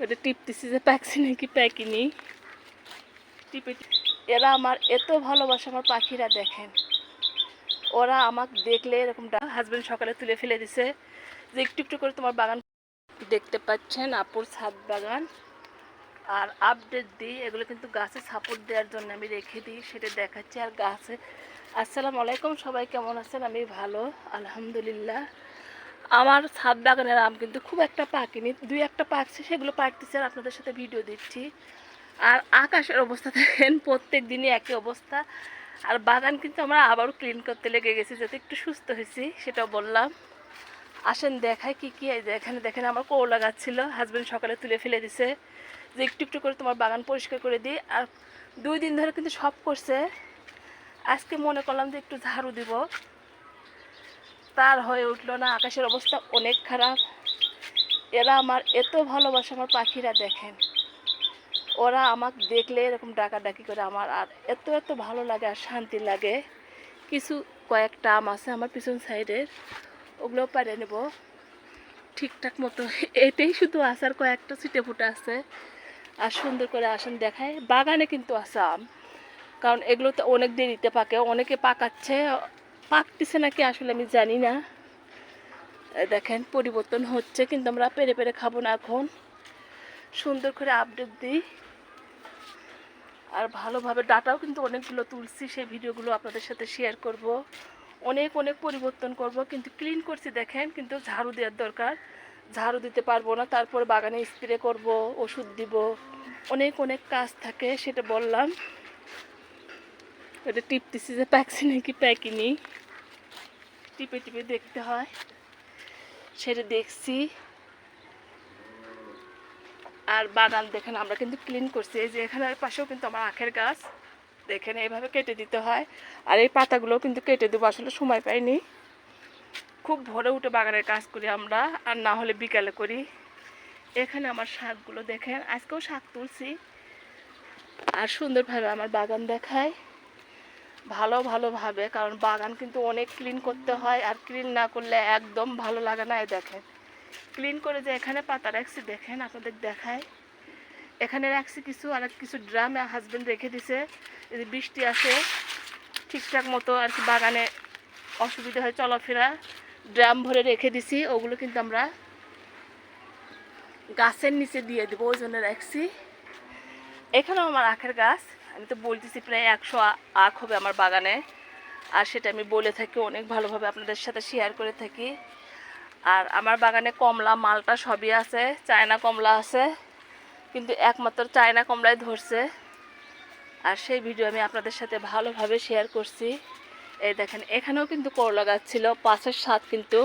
ওটা টিপতেছি যে পাকছি নাকি পাকিনি। টিপে এরা আমার এত ভালোবাসে, আমার পাখিরা দেখেন, ওরা আমাকে দেখলে এরকম হাজবেন্ড সকালে তুলে ফেলে দিছে যে একটু একটু করে তোমার বাগান দেখতে পাচ্ছেন, আপুর ছাদ বাগান। আর আপডেট দিই, এগুলো কিন্তু গাছে সাপোর্ট দেওয়ার জন্য আমি রেখে দিই, সেটা দেখাচ্ছি। আর গাছে আসসালামু আলাইকুম, সবাই কেমন আছেন? আমি ভালো আলহামদুলিল্লাহ। আমার ছাদ বাগানের আম কিন্তু খুব একটা পাকেনি, দুই একটা পাকছে, সেগুলো পাকতেছে আর আপনাদের সাথে ভিডিও দিচ্ছি। আর আকাশের অবস্থা দেখেন, প্রত্যেক দিনই একই অবস্থা। আর বাগান কিন্তু আমরা আবারও ক্লিন করতে লেগে গেছি, যাতে একটু সুস্থ হয়েছি সেটাও বললাম। আসেন দেখায় কি কি। এখানে দেখেন আমার করলা গাছ ছিল, হাজব্যান্ড সকালে তুলে ফেলে দিছে যে একটু একটু করে তোমার বাগান পরিষ্কার করে দিই। আর 2 দিন ধরে কিন্তু সব করছে, আজকে মনে করলাম যে একটু ঝাড়ু দিব, তার হয়ে উঠলো না। আকাশের অবস্থা অনেক খারাপ। এরা আমার এত ভালোবাসে, আমার পাখিরা দেখেন, ওরা আমাকে দেখলে এরকম ডাকাডাকি করে, আমার আর এত এত ভালো লাগে আর শান্তি লাগে। কিছু কয়েকটা আম আছে আমার পিছন সাইডের, ওগুলোও পারে নেব ঠিকঠাক মতো। এটাই শুধু আছে, আর কয়েকটা ছিটে ফুটে আছে। আর সুন্দর করে আসেন দেখায়, বাগানে কিন্তু আছে আম, কারণ এগুলো তো অনেক দেরিতে পাকে, অনেকে পাকাচ্ছে, পাকতেছে নাকি আসলে আমি জানি না। দেখেন পরিবর্তন হচ্ছে, কিন্তু আমরা পেরে পেরে খাবো না এখন, সুন্দর করে আপডেট দিই। আর ভালোভাবে ডাটাও কিন্তু অনেকগুলো তুলছি, সেই ভিডিওগুলো আপনাদের সাথে শেয়ার করব। অনেক অনেক পরিবর্তন করব, কিন্তু ক্লিন করছি দেখেন, কিন্তু ঝাড়ু দেওয়ার দরকার, ঝাড়ু দিতে পারবো না। তারপরে বাগানে স্প্রে করব, ওষুধ দিব, অনেক অনেক কাজ থাকে, সেটা বললাম। এটা টিপতেছি যে পাকছি নাকি পাকিনি, টিপে টিপে দেখতে হয়, সেটা দেখছি। আর বাগান দেখেন আমরা কিন্তু ক্লিন করছি, এই যে এখানের পাশেও কিন্তু আমার আখের গাছ দেখেন, এইভাবে কেটে দিতে হয়। আর এই পাতাগুলো কিন্তু কেটে দেবো, আসলে সময় পাইনি, খুব ভোরে উঠে বাগানের কাজ করি আমরা, আর না হলে বিকালে করি। এখানে আমার শাকগুলো দেখেন, আজকেও শাক তুলছি। আর সুন্দরভাবে আমার বাগান দেখায়, ভালোভাবে, কারণ বাগান কিন্তু অনেক ক্লিন করতে হয়, আর ক্লিন না করলে একদম ভালো লাগে না। এই দেখেন ক্লিন করে যে এখানে পাতা রাখছি দেখেন, আপনাদের দেখায়, এখানে রাখছি কিছু, আর কিছু ড্রামে হাজব্যান্ড রেখে দিছে, যদি বৃষ্টি আসে ঠিকঠাক মতো আর কি বাগানে অসুবিধা হয় চলাফেরা, ড্রাম ভরে রেখে দিছি। ওগুলো কিন্তু আমরা গাছের নিচে দিয়ে দেবো, ওই জন্য রাখছি। এখানেও আমার আখের গাছ, আমি তো বলতেছি প্রায় 100 আখ হবে আমার বাগানে, আর সেটা আমি বলে থাকি, অনেক ভালোভাবে আপনাদের সাথে শেয়ার করে থাকি। আর আমার বাগানে কমলা মালটা সবই আছে, চায়না কমলা আছে, কিন্তু একমাত্র চায়না কমলাই ধরছে, আর সেই ভিডিও আমি আপনাদের সাথে ভালোভাবে শেয়ার করছি। এই দেখেন এখানেও কিন্তু করলা গাছ ছিল, পাশের সাথ কিন্তু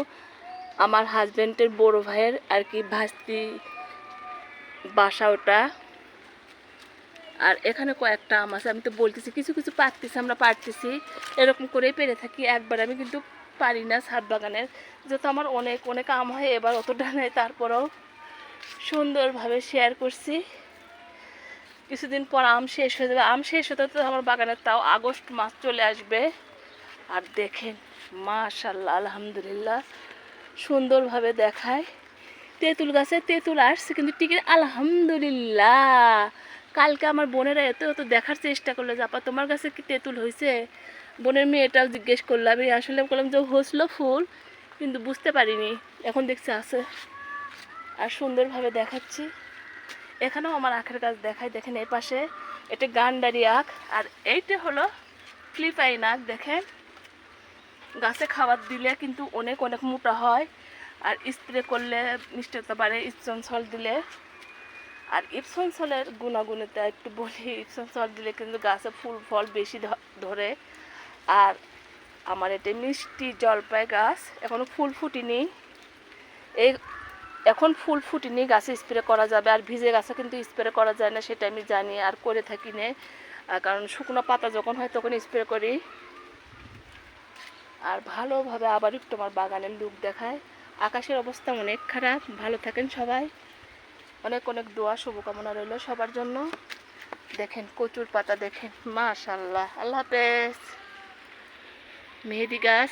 আমার হাজব্যান্ডের বড় ভাইয়ের আর কি ভাস্তি বাসা ওটা। আর এখানে কয়েকটা আম আছে, আমি তো বলতেছি কিছু কিছু পারতেছি, আমরা পারতেছি, এরকম করেই পেরে থাকি। একবার আমি কিন্তু পারি না ছাদ বাগানের, যেহেতু আমার অনেক অনেক আম হয়, এবার অতটা নেই, তারপরেও সুন্দরভাবে শেয়ার করছি। কিছুদিন পর আম শেষ হয়ে যাবে, আম শেষ হতে তো আমার বাগানের তাও আগস্ট মাস চলে আসবে। আর দেখেন মাশাআল্লাহ আলহামদুলিল্লাহ সুন্দরভাবে দেখায়। তেঁতুল গাছে তেঁতুল আসছে, কিন্তু টিকে আলহামদুলিল্লাহ। কালকে আমার বোনেরা এত এত দেখার চেষ্টা করলো যে আপা তোমার কাছে কি তেঁতুল হয়েছে, বোনের মেয়েটাও জিজ্ঞেস করলো, আমি আসলে বললাম যে হসলো ফুল, কিন্তু বুঝতে পারিনি, এখন দেখছি আছে। আর সুন্দরভাবে দেখাচ্ছি। এখানেও আমার আখের গাছ দেখায়, দেখেন এই পাশে এটা গান্ডারি আখ, আর এইটা হলো ফিলিপাইন আখ। দেখেন গাছে খাবার দিলে কিন্তু অনেক অনেক মোটা হয়, আর স্প্রে করলে মিষ্টি হতে পারে ইপসন সল্ট দিলে। আর ইপসন সলের গুণাগুণিতা একটু বলি, ইপসন সল্ট দিলে কিন্তু গাছে ফুল ফল বেশি ধরে। আর আমার এটা মিষ্টি জলপাই গাছ, এখনও ফুল ফুটিনি, এই এখন ফুল ফুটিনি, গাছে স্প্রে করা যাবে। আর ভিজে গাছে কিন্তু স্প্রে করা যায় না, সেটা আমি জানি, আর করে থাকি না, কারণ শুকনো পাতা যখন হয় তখন স্প্রে করি। আর ভালোভাবে আবার একটু আমার বাগানের লুক দেখায়। আকাশের অবস্থা অনেক খারাপ, ভালো থাকেন সবাই, অনেক অনেক দোয়া শুভকামনা রইল সবার জন্য। দেখেন কচুর পাতা দেখেন মাশাআল্লাহ। আল্লাহ হাফেজ। মেহেদি গাছ